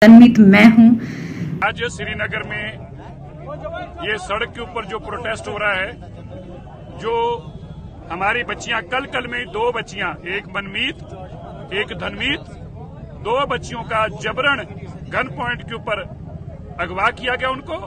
तन्मित मैं हूं। आज श्रीनगर में ये सड़क के ऊपर जो प्रोटेस्ट हो रहा है, जो हमारी बच्चियां कल में 2 बच्चियां, एक मनमीत एक धनमीत, 2 बच्चियों का जबरन गन पॉइंट के ऊपर अगवा किया गया उनको।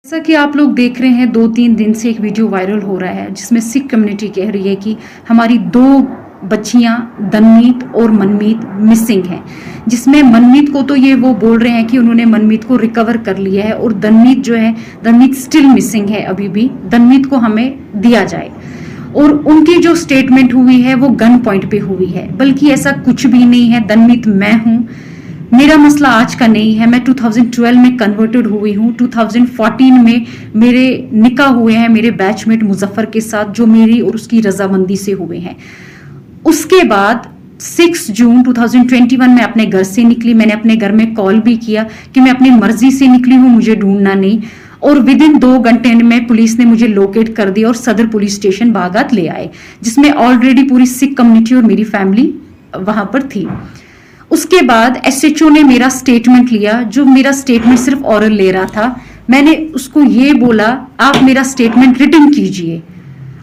जैसा कि आप लोग देख रहे हैं 2-3 दिन से एक वीडियो वायरल हो रहा है जिसमें सिख कम्युनिटी कह रही है कि हमारी 2 बच्चियां धनमीत और मनमीत मिसिंग हैं, जिसमें मनमीत को तो ये वो बोल रहे हैं कि उन्होंने मनमीत को रिकवर कर लिया है और धनमीत जो है धनमीत स्टिल मिसिंग है। अभी भी धनमीत को हमें दिया जाए। और उनकी जो स्टेटमेंट हुई है वो गन पॉइंट पे हुई है, बल्कि ऐसा कुछ भी नहीं है। धनमीत मैं हूं, मेरा मसला आज का नहीं है। मैं 2012 में कन्वर्टेड हुई हूँ। 2014 में मेरे निकाह हुए हैं मेरे बैचमेट मुजफ्फर के साथ, जो मेरी और उसकी रजामंदी से हुए हैं। उसके बाद 6 जून 2021 में अपने घर से निकली। मैंने अपने घर में कॉल भी किया कि मैं अपनी मर्जी से निकली हूँ, मुझे ढूंढना नहीं। और विदिन 2 घंटे में पुलिस ने मुझे लोकेट कर दिया और सदर पुलिस स्टेशन बागात ले आए, जिसमें ऑलरेडी पूरी सिख कम्युनिटी और मेरी फैमिली वहां पर थी। उसके बाद एसएचओ ने मेरा स्टेटमेंट लिया, जो मेरा स्टेटमेंट सिर्फ ऑरल ले रहा था। मैंने उसको ये बोला, आप मेरा स्टेटमेंट रिटन कीजिए,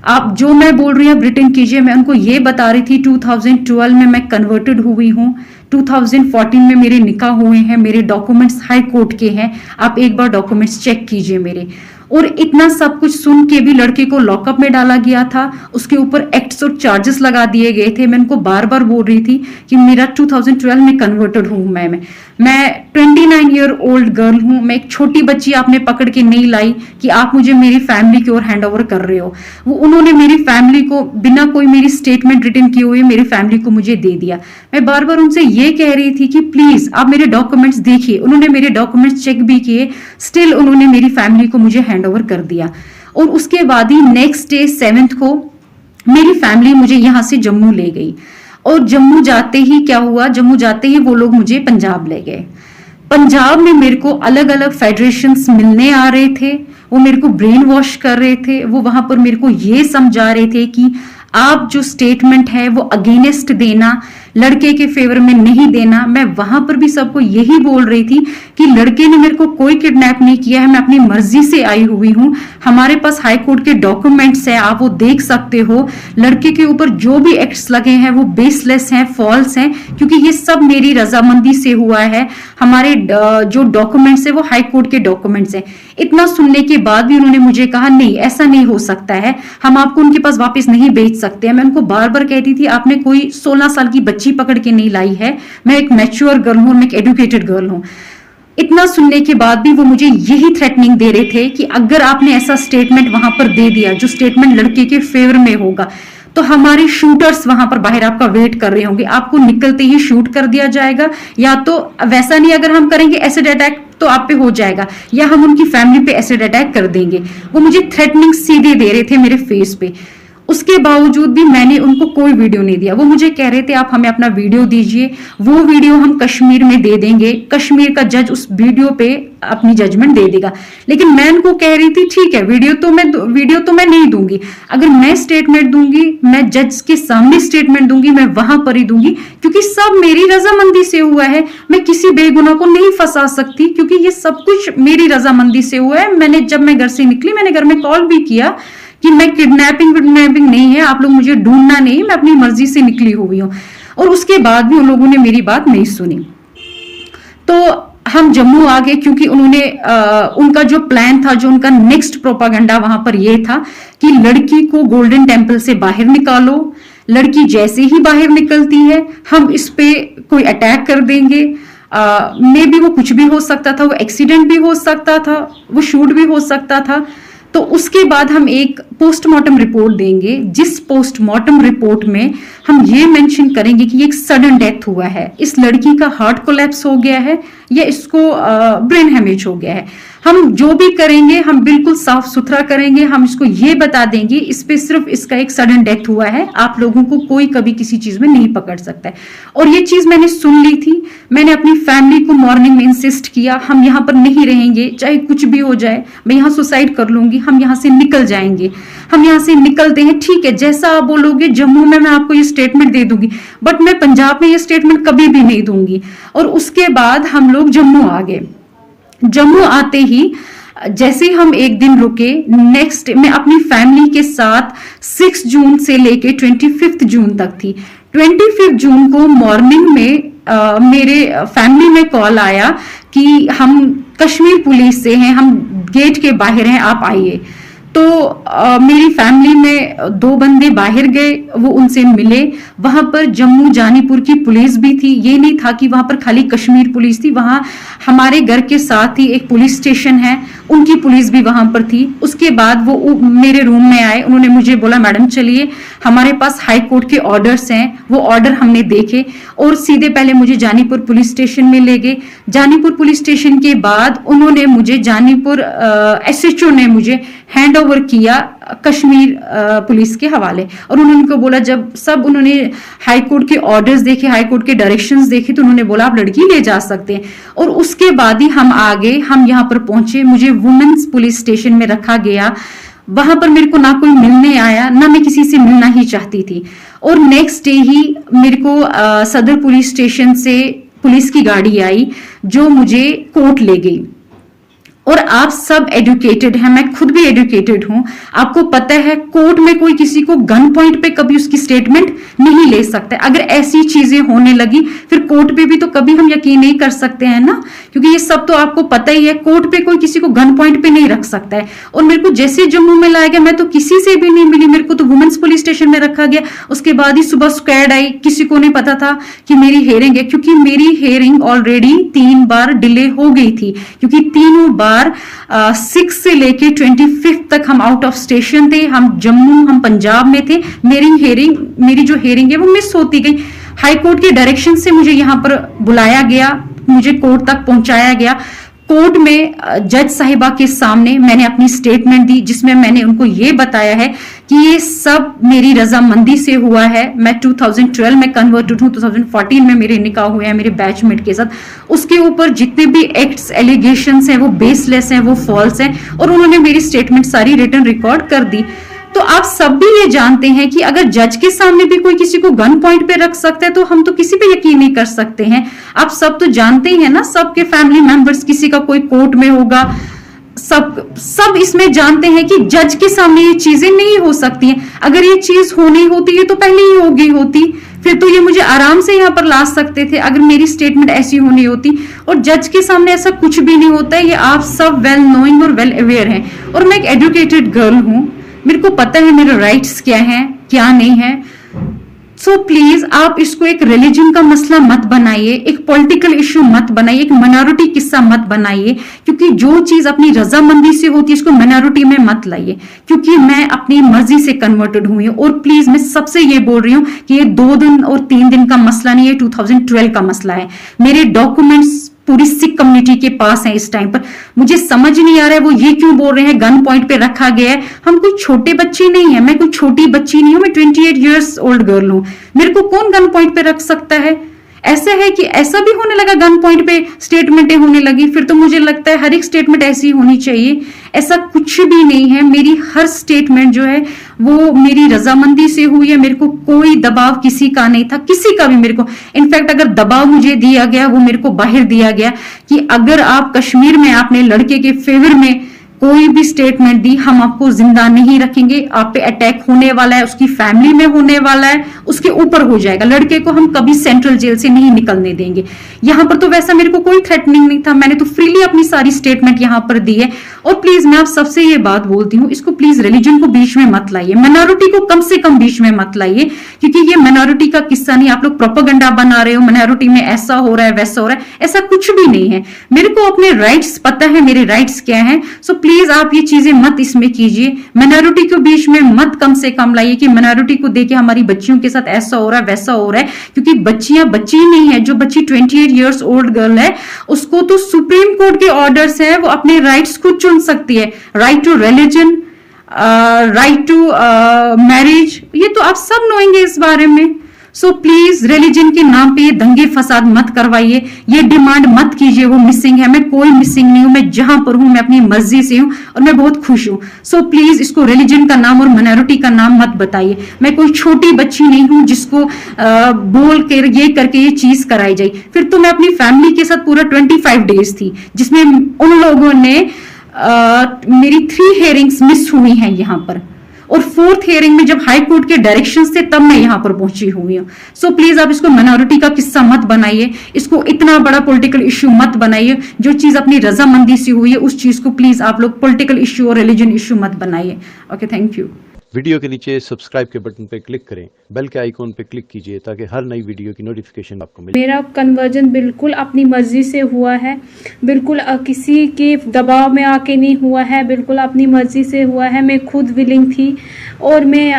आप जो मैं बोल रही हूँ आप रिटन कीजिए। मैं उनको ये बता रही थी 2012 में मैं कन्वर्टेड हुई हूँ, 2014 में मेरे निकाह हुए हैं, मेरे डॉक्यूमेंट्स हाई कोर्ट के हैं, आप एक बार डॉक्यूमेंट्स चेक कीजिए मेरे। और इतना सब कुछ सुन के भी लड़के को लॉकअप में डाला गया था, उसके ऊपर एक्ट्स और चार्जेस लगा दिए गए थे। मैं उनको बार बार बोल रही थी कि मेरा 2012 में कन्वर्टेड हूँ मैं 29 ईयर ओल्ड गर्ल हूँ। मैं एक छोटी बच्ची आपने पकड़ के नहीं लाई कि आप मुझे मेरी फैमिली की ओर हैंड ओवर कर रहे हो। वो उन्होंने मेरी फैमिली को बिना कोई मेरी स्टेटमेंट रिटन किए हुए मेरी फैमिली को मुझे दे दिया। मैं बार बार उनसे ये कह रही थी कि प्लीज आप मेरे डॉक्यूमेंट्स देखिए। उन्होंने मेरे डॉक्यूमेंट्स चेक भी किए, स्टिल उन्होंने मेरी फैमिली को मुझे हैंड ओवर कर दिया। और उसके बाद ही नेक्स्ट डे 7th को मेरी फैमिली मुझे यहां से जम्मू ले गई। और जम्मू जाते ही क्या हुआ, जम्मू जाते ही वो लोग मुझे पंजाब ले गए। पंजाब में मेरे को अलग अलग फेडरेशंस मिलने आ रहे थे, वो मेरे को ब्रेन वॉश कर रहे थे। वो वहां पर मेरे को ये समझा रहे थे कि आप जो स्टेटमेंट है वो अगेंस्ट देना, लड़के के फेवर में नहीं देना। मैं वहां पर भी सबको यही बोल रही थी कि लड़के ने मेरे को कोई किडनैप नहीं किया है, मैं अपनी मर्जी से आई हुई हूं। हमारे पास हाई कोर्ट के डॉक्यूमेंट्स है, आप वो देख सकते हो। लड़के के ऊपर जो भी एक्ट्स लगे हैं वो बेसलेस हैं, फॉल्स हैं, क्योंकि ये सब मेरी रजामंदी से हुआ है। हमारे जो डॉक्यूमेंट्स है वो हाई कोर्ट के डॉक्यूमेंट्स हैं। इतना सुनने के बाद भी उन्होंने मुझे कहा नहीं ऐसा नहीं हो सकता है, हम आपको उनके पास वापस नहीं भेज सकते हैं। मैं उनको बार बार कहती थी आपने कोई 16 साल की बच्ची पकड़ के नहीं लाई है, मैं एक मैच्योर गर्ल हूं, मैं एक एजुकेटेड गर्ल हूं। इतना सुनने के बाद भी वो मुझे यही थ्रेटनिंग दे रहे थे कि अगर आपने ऐसा स्टेटमेंट वहां पर दे दिया जो स्टेटमेंट लड़के के फेवर में होगा, तो हमारे शूटर्स वहां पर बाहर आपका वेट कर रहे होंगे, आपको निकलते ही शूट कर दिया जाएगा, या तो वैसा नहीं अगर हम करेंगे एसिड अटैक तो आप पे हो जाएगा, या हम उनकी फैमिली पे एसिड अटैक कर देंगे। वो मुझे थ्रेटनिंग सीधे दे रहे थे मेरे फेस पे। उसके बावजूद भी मैंने उनको कोई वीडियो नहीं दिया। वो मुझे कह रहे थे आप हमें अपना वीडियो दीजिए, वो वीडियो हम कश्मीर में दे देंगे, कश्मीर का जज उस वीडियो पे अपनी जजमेंट दे देगा। लेकिन मैं उनको कह रही थी ठीक है वीडियो तो मैं नहीं दूंगी, अगर मैं स्टेटमेंट दूंगी मैं जज के सामने स्टेटमेंट दूंगी, मैं वहां पर ही दूंगी, क्योंकि सब मेरी रजामंदी से हुआ है। मैं किसी बेगुनाह को नहीं फंसा सकती, क्योंकि ये सब कुछ मेरी रजामंदी से हुआ है। जब मैं घर से निकली मैंने घर में कॉल भी किया कि मैं किडनैपिंग नहीं है, आप लोग मुझे ढूंढना नहीं, मैं अपनी मर्जी से निकली हुई हूं। और उसके बाद भी उन लोगों ने मेरी बात नहीं सुनी। तो हम जम्मू आ गए, क्योंकि उन्होंने उनका जो प्लान था, जो उनका नेक्स्ट प्रोपागेंडा वहां पर यह था कि लड़की को गोल्डन टेम्पल से बाहर निकालो, लड़की जैसे ही बाहर निकलती है हम इस पे कोई अटैक कर देंगे। मे बी वो कुछ भी हो सकता था, वो एक्सीडेंट भी हो सकता था, वो शूट भी हो सकता था। तो उसके बाद हम एक पोस्टमार्टम रिपोर्ट देंगे, जिस पोस्टमार्टम रिपोर्ट में हम ये मेंशन करेंगे कि एक सडन डेथ हुआ है, इस लड़की का हार्ट कोलैप्स हो गया है या इसको ब्रेन हेमेज हो गया है। हम जो भी करेंगे हम बिल्कुल साफ सुथरा करेंगे, हम इसको ये बता देंगे इस पे सिर्फ इसका एक सडन डेथ हुआ है, आप लोगों को कोई कभी किसी चीज में नहीं पकड़ सकता है। और ये चीज मैंने सुन ली थी, मैंने अपनी फैमिली को मॉर्निंग में इंसिस्ट किया, हम यहाँ पर नहीं रहेंगे, चाहे कुछ भी हो जाए, मैं यहाँ सुसाइड कर लूंगी, हम यहाँ से निकल जाएंगे, हम यहाँ से निकलते हैं, ठीक है जैसा आप बोलोगे जम्मू में मैं आपको ये स्टेटमेंट दे दूंगी, बट मैं पंजाब में ये स्टेटमेंट कभी भी नहीं दूंगी। और उसके बाद हम लोग जम्मू आ गए। जम्मू आते ही जैसे ही हम एक दिन रुके, नेक्स्ट मैं अपनी फैमिली के साथ 6 जून से लेके 25 जून तक थी। 25 जून को मॉर्निंग में मेरे फैमिली में कॉल आया कि हम कश्मीर पुलिस से हैं, हम गेट के बाहर हैं, आप आइए। तो मेरी फैमिली में 2 बंदे बाहर गए, वो उनसे मिले। वहां पर जम्मू जानीपुर की पुलिस भी थी, ये नहीं था कि वहां पर खाली कश्मीर पुलिस थी, वहां हमारे घर के साथ ही एक पुलिस स्टेशन है, उनकी पुलिस भी वहां पर थी। उसके बाद वो मेरे रूम में आए, उन्होंने मुझे बोला मैडम चलिए, हमारे पास हाई कोर्ट के ऑर्डर्स हैं, वो ऑर्डर हमने देखे और सीधे पहले मुझे जानीपुर पुलिस स्टेशन में ले गए। जानीपुर पुलिस स्टेशन के बाद उन्होंने मुझे जानीपुर SHO ने मुझे हैंड ओवर किया कश्मीर पुलिस के हवाले। और उन्होंने को बोला, जब सब उन्होंने हाई कोर्ट के ऑर्डर्स देखे, हाई कोर्ट के डायरेक्शंस देखे, तो उन्होंने बोला आप लड़की ले जा सकते हैं। और उसके बाद ही हम आ गए, हम यहाँ पर पहुंचे, मुझे वुमेन्स पुलिस स्टेशन में रखा गया। वहां पर मेरे को ना कोई मिलने आया, ना मैं किसी से मिलना ही चाहती थी। और नेक्स्ट डे ही मेरे को सदर पुलिस स्टेशन से पुलिस की गाड़ी आई जो मुझे कोर्ट ले गई। और आप सब एजुकेटेड हैं, मैं खुद भी एजुकेटेड हूं, आपको पता है कोर्ट में कोई किसी को गन पॉइंट पे कभी उसकी स्टेटमेंट नहीं ले सकता। अगर ऐसी चीजें होने लगी फिर कोर्ट पे भी तो कभी हम यकीन नहीं कर सकते हैं ना, क्योंकि ये सब तो आपको पता ही है, कोर्ट पे कोई किसी को गन पॉइंट पे नहीं रख सकता है। और मेरे को जैसे जम्मू में लाया गया, मैं तो किसी से भी नहीं मिली, मेरे को तो वुमेन्स पुलिस स्टेशन में रखा गया। उसके बाद ही सुबह स्क्वाड आई, किसी को नहीं पता था कि मेरी हेयरिंग है, क्योंकि मेरी हेयरिंग ऑलरेडी 3 बार डिले हो गई थी, क्योंकि तीनों बार 6 से लेके 25 तक हम आउट ऑफ स्टेशन थे, हम जम्मू, हम पंजाब में थे। मेरी जो हेयरिंग है वो मिस होती गई। हाई कोर्ट के डायरेक्शन से मुझे यहाँ पर बुलाया गया, मुझे कोर्ट तक पहुंचाया गया। कोर्ट में जज साहिबा के सामने मैंने अपनी स्टेटमेंट दी, जिसमें मैंने उनको ये बताया है कि ये सब मेरी रजामंदी से हुआ है। मैं 2012 में कन्वर्टेड हूँ, 2014 में मेरे निकाह हुए हैं मेरे बैचमेट के साथ। उसके ऊपर जितने भी एक्ट्स एलिगेशंस हैं वो बेसलेस हैं, वो फॉल्स हैं, और उन्होंने मेरी स्टेटमेंट सारी रिटन रिकॉर्ड कर दी। तो आप सब भी ये जानते हैं कि अगर जज के सामने भी कोई किसी को गन पॉइंट पे रख सकता है तो हम तो किसी पे यकीन नहीं कर सकते हैं। आप सब तो जानते ही हैं ना, सबके फैमिली मेंबर्स, किसी का कोई कोर्ट में होगा, सब इसमें जानते हैं कि जज के सामने ये चीजें नहीं हो सकती हैं। अगर ये चीज होनी होती है तो पहले ही हो गई होती, फिर तो ये मुझे आराम से यहाँ पर ला सकते थे अगर मेरी स्टेटमेंट ऐसी होनी होती। और जज के सामने ऐसा कुछ भी नहीं होता है, ये आप सब वेल नोइंग और वेल अवेयर हैं। और मैं एक एजुकेटेड गर्ल हूँ, मेरे को पता है मेरे राइट्स क्या हैं क्या नहीं है। सो प्लीज आप इसको एक रिलीजन का मसला मत बनाइए, एक पॉलिटिकल इश्यू मत बनाइए, एक माइनॉरिटी किस्सा मत बनाइए, क्योंकि जो चीज अपनी रजामंदी से होती है इसको माइनॉरिटी में मत लाइए, क्योंकि मैं अपनी मर्जी से कन्वर्टेड हुई हूं। और प्लीज मैं सबसे ये बोल रही हूं कि ये 2 दिन और 3 दिन का मसला नहीं है, 2012 का मसला है। मेरे डॉक्यूमेंट्स पूरी सिख कम्युनिटी के पास है इस टाइम पर। मुझे समझ नहीं आ रहा है वो ये क्यों बोल रहे हैं गन पॉइंट पे रखा गया है। हम कोई छोटे बच्चे नहीं है, मैं कोई छोटी बच्ची नहीं हूं, मैं 28 ईयर्स ओल्ड गर्ल हूं। मेरे को कौन गन पॉइंट पे रख सकता है? ऐसा है कि ऐसा भी होने लगा, गन पॉइंट पे स्टेटमेंटें होने लगी, फिर तो मुझे लगता है हर एक स्टेटमेंट ऐसी होनी चाहिए। ऐसा कुछ भी नहीं है, मेरी हर स्टेटमेंट जो है वो मेरी रजामंदी से हुई है। मेरे को कोई दबाव किसी का नहीं था, किसी का भी मेरे को। इनफैक्ट अगर दबाव मुझे दिया गया वो मेरे को बाहर दिया गया कि अगर आप कश्मीर में आपने लड़के के फेवर में कोई भी स्टेटमेंट दी, हम आपको जिंदा नहीं रखेंगे, आप पे अटैक होने वाला है, उसकी फैमिली में होने वाला है, उसके ऊपर हो जाएगा। लड़के को हम कभी सेंट्रल जेल से नहीं निकलने देंगे। यहां पर तो वैसा मेरे को कोई थ्रेटनिंग नहीं था, मैंने तो फ्रीली अपनी सारी स्टेटमेंट यहां पर दी है। और प्लीज मैं आप सबसे ये बात बोलती हूँ, इसको प्लीज रिलीजन को बीच में मत लाइए, माइनॉरिटी को कम से कम बीच में मत लाइए, क्योंकि ये माइनॉरिटी का किस्सा नहीं। आप लोग प्रोपेगेंडा बना रहे हो, माइनॉरिटी में ऐसा हो रहा है वैसा हो रहा है, ऐसा कुछ भी नहीं है। मेरे को अपने राइट्स पता है, मेरे राइट्स क्या है। सो प्लीज आप ये चीजें मत इसमें कीजिए, माइनॉरिटी के बीच में मत कम से कम लाइए कि माइनॉरिटी को देके हमारी बच्चियों के साथ ऐसा हो रहा है वैसा हो रहा है, क्योंकि बच्चियां बच्ची नहीं है। जो बच्ची 28 ईयर्स ओल्ड गर्ल है उसको तो सुप्रीम कोर्ट के ऑर्डर्स है, वो अपने राइट्स खुद चुन सकती है, right to religion, right to marriage, ये तो आप सब नोएंगे इस बारे में। सो प्लीज रिलीजन के नाम पे ये दंगे फसाद मत करवाइए, ये डिमांड मत कीजिए वो मिसिंग है। मैं कोई मिसिंग नहीं हूं, मैं जहां पर हूं मैं अपनी मर्जी से हूं और मैं बहुत खुश हूं। सो प्लीज इसको रिलीजन का नाम और माइनॉरिटी का नाम मत बताइए। मैं कोई छोटी बच्ची नहीं हूं जिसको बोल कर ये करके ये चीज कराई जाए। फिर तो मैं अपनी फैमिली के साथ पूरा 25 डेज थी, जिसमें उन लोगों ने मेरी 3 हियरिंग्स मिस हुई हैं यहाँ पर, और 4th हियरिंग में जब हाई कोर्ट के डायरेक्शंस थे तब मैं यहां पर पहुंची हुई हूं। सो प्लीज आप इसको माइनॉरिटी का किस्सा मत बनाइए, इसको इतना बड़ा पॉलिटिकल इश्यू मत बनाइए। जो चीज अपनी रजामंदी से हुई है उस चीज को प्लीज आप लोग पॉलिटिकल इश्यू और रिलीजन इश्यू मत बनाइए। Okay, thank you. वीडियो के नीचे सब्सक्राइब के बटन पर क्लिक करें, बेल के आइकॉन पर क्लिक कीजिए ताकि हर नई वीडियो की नोटिफिकेशन आपको मिले। मेरा कन्वर्जन बिल्कुल अपनी मर्जी से हुआ है, बिल्कुल किसी के दबाव में आके नहीं हुआ है, बिल्कुल अपनी मर्जी से हुआ है। मैं खुद विलिंग थी और मैं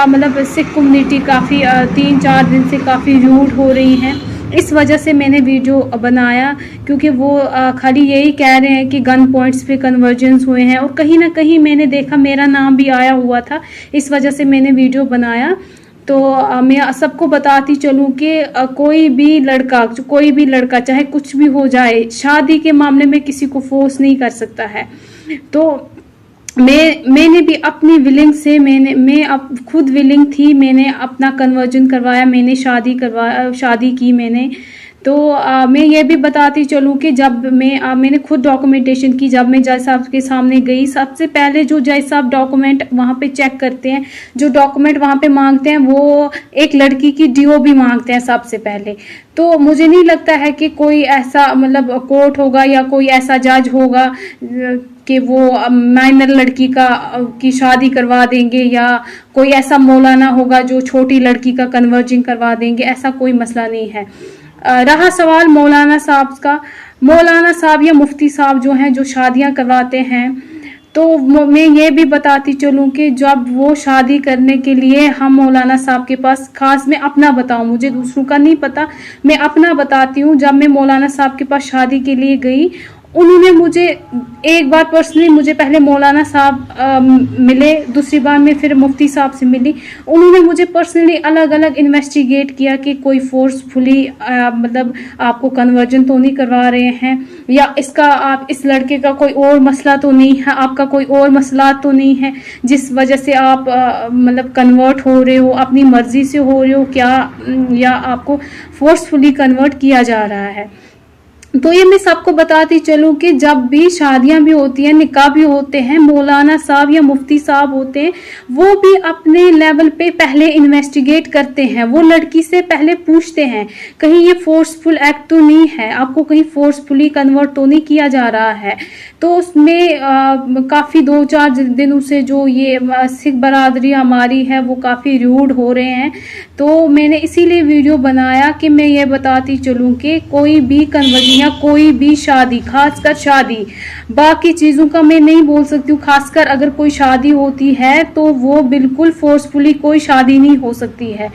मतलब सिख कम्युनिटी काफ़ी 3-4 दिन से काफ़ी रूड हो रही हैं, इस वजह से मैंने वीडियो बनाया, क्योंकि वो खाली यही कह रहे हैं कि गन पॉइंट्स पे कन्वर्जेंस हुए हैं, और कहीं ना कहीं मैंने देखा मेरा नाम भी आया हुआ था, इस वजह से मैंने वीडियो बनाया। तो मैं सबको बताती चलूँ कि कोई भी लड़का चाहे कुछ भी हो जाए, शादी के मामले में किसी को फोर्स नहीं कर सकता है। तो मैंने भी अपनी विलिंग से मैं अब खुद विलिंग थी, मैंने अपना कन्वर्जन करवाया, मैंने शादी की मैंने। तो मैं ये भी बताती चलूँ कि जब मैंने खुद डॉक्यूमेंटेशन की, जब मैं जज साहब के सामने गई, सबसे पहले जो जज साहब डॉक्यूमेंट वहाँ पे चेक करते हैं, जो डॉक्यूमेंट वहाँ पे मांगते हैं वो एक लड़की की डीओ भी मांगते हैं सबसे पहले। तो मुझे नहीं लगता है कि कोई ऐसा मतलब कोर्ट होगा या कोई ऐसा जज होगा कि वो माइनर लड़की की शादी करवा देंगे, या कोई ऐसा मौलाना होगा जो छोटी लड़की का कन्वर्जिंग करवा देंगे, ऐसा कोई मसला नहीं है। रहा सवाल मौलाना साहब का, मौलाना साहब या मुफ्ती साहब जो हैं जो शादियां करवाते हैं, तो मैं ये भी बताती चलूँ कि जब वो शादी करने के लिए हम मौलाना साहब के पास, खास मैं अपना बताऊँ, मुझे दूसरों का नहीं पता, मैं अपना बताती हूँ। जब मैं मौलाना साहब के पास शादी के लिए गई, उन्होंने मुझे एक बार पर्सनली, मुझे पहले मौलाना साहब मिले, दूसरी बार मैं फिर मुफ्ती साहब से मिली, उन्होंने मुझे पर्सनली अलग अलग इन्वेस्टिगेट किया कि कोई फोर्सफुली मतलब आपको कन्वर्जन तो नहीं करवा रहे हैं, या इस लड़के का कोई और मसला तो नहीं है, आपका कोई और मसला तो नहीं है जिस वजह से आप मतलब कन्वर्ट हो रहे हो, अपनी मर्जी से हो रहे हो क्या, या आपको फोर्सफुली कन्वर्ट किया जा रहा है। तो ये मैं सबको बताती चलूँ कि जब भी शादियां भी होती हैं, निकाह भी होते हैं, मौलाना साहब या मुफ्ती साहब होते हैं, वो भी अपने लेवल पे पहले इन्वेस्टिगेट करते हैं, वो लड़की से पहले पूछते हैं कहीं ये फोर्सफुल एक्ट तो नहीं है, आपको कहीं फोर्सफुली कन्वर्ट तो नहीं किया जा रहा है। तो उसमें काफ़ी 2-4 दिनों से जो ये सिख बरादरी हमारी है वो काफ़ी रूड हो रहे हैं। तो मैंने इसीलिए वीडियो बनाया कि मैं ये बताती चलूँ कि कोई भी कन्वर्जन या कोई भी शादी, खासकर शादी, बाकी चीज़ों का मैं नहीं बोल सकती हूँ, खासकर अगर कोई शादी होती है तो वो बिल्कुल फोर्सफुली कोई शादी नहीं हो सकती है।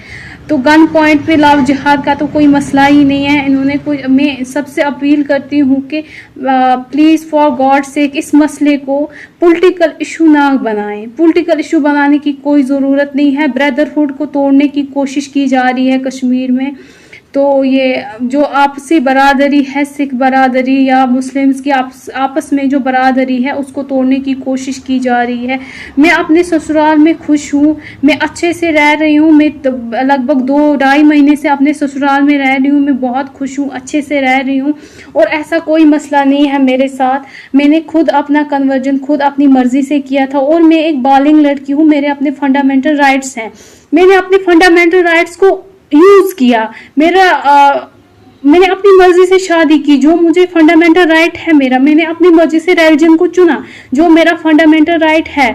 तो गन पॉइंट पे लव जिहाद का तो कोई मसला ही नहीं है। इन्होंने कोई, मैं सबसे अपील करती हूँ कि प्लीज़ फॉर गॉड सेक इस मसले को पॉलिटिकल इशू ना बनाएं। पॉलिटिकल इशू बनाने की कोई ज़रूरत नहीं है। ब्रदरहुड को तोड़ने की कोशिश की जा रही है कश्मीर में। तो ये जो आपसी बरादरी है, सिख बरादरी या मुस्लिम्स की आपस में जो बरादरी है उसको तोड़ने की कोशिश की जा रही है। मैं अपने ससुराल में खुश हूँ, मैं अच्छे से रह रही हूँ। मैं लगभग 2-2.5 महीने से अपने ससुराल में रह रही हूँ। मैं बहुत खुश हूँ, अच्छे से रह रही हूँ और ऐसा कोई मसला नहीं है मेरे साथ। मैंने खुद अपना कन्वर्जन खुद अपनी मर्जी से किया था और मैं एक बालिग लड़की हूँ। मेरे अपने फंडामेंटल राइट्स हैं। मैंने अपने फंडामेंटल राइट्स को यूज किया। मैंने अपनी मर्जी से शादी की, जो मुझे फंडामेंटल राइट है मेरा। मैंने अपनी मर्जी से रिलीजन को चुना, जो मेरा फंडामेंटल राइट है,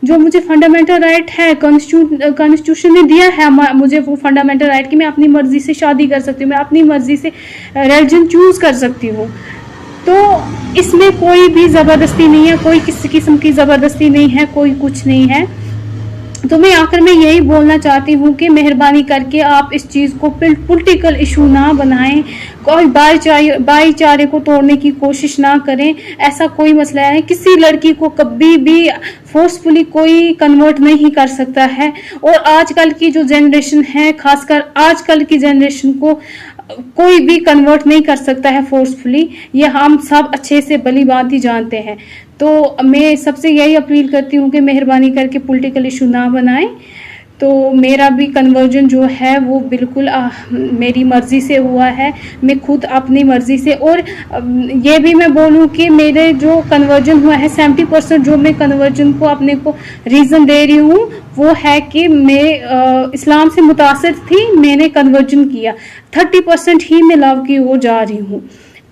जो मुझे फंडामेंटल राइट है। कॉन्स्टिट्यूशन ने दिया है मुझे वो फंडामेंटल राइट कि मैं अपनी मर्जी से शादी कर सकती हूँ, मैं अपनी मर्जी से रिलीजन चूज कर सकती हूँ। तो इसमें कोई भी ज़बरदस्ती नहीं है, कोई किसी किस्म की ज़बरदस्ती नहीं है, कोई कुछ नहीं है। तो मैं आखिर में यही बोलना चाहती हूँ कि मेहरबानी करके आप इस चीज़ को पॉलिटिकल इशू ना बनाएं, कोई भाईचारे को तोड़ने की कोशिश ना करें। ऐसा कोई मसला है, किसी लड़की को कभी भी फोर्सफुली कोई कन्वर्ट नहीं कर सकता है। और आजकल की जो जनरेशन है, खासकर आजकल की जनरेशन को कोई भी कन्वर्ट नहीं कर सकता है फोर्सफुली, ये हम सब अच्छे से भली भांति जानते हैं। तो मैं सबसे यही अपील करती हूँ कि मेहरबानी करके पॉलिटिकल इशू ना बनाएं। तो मेरा भी कन्वर्जन जो है वो बिल्कुल मेरी मर्ज़ी से हुआ है, मैं खुद अपनी मर्ज़ी से। और ये भी मैं बोलूँ कि मेरे जो कन्वर्जन हुआ है 70% जो मैं कन्वर्जन को अपने को रीज़न दे रही हूँ वो है कि मैं इस्लाम से मुतासिर थी, मैंने कन्वर्जन किया। 30% ही मैं लव की ओर जा रही हूँ।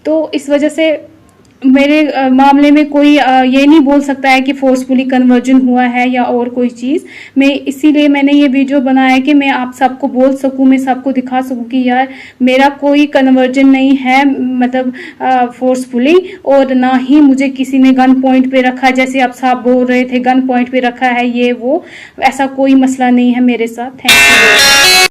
तो इस वजह से मेरे मामले में कोई ये नहीं बोल सकता है कि फोर्सफुली कन्वर्जन हुआ है या और कोई चीज़। मैं इसीलिए मैंने ये वीडियो बनाया कि मैं आप सबको बोल सकूं, मैं सबको दिखा सकूं कि यार मेरा कोई कन्वर्जन नहीं है, मतलब फोर्सफुली, और ना ही मुझे किसी ने गन पॉइंट पे रखा, जैसे आप सब बोल रहे थे गन पॉइंट पे रखा है ये वो, ऐसा कोई मसला नहीं है मेरे साथ। Thank you.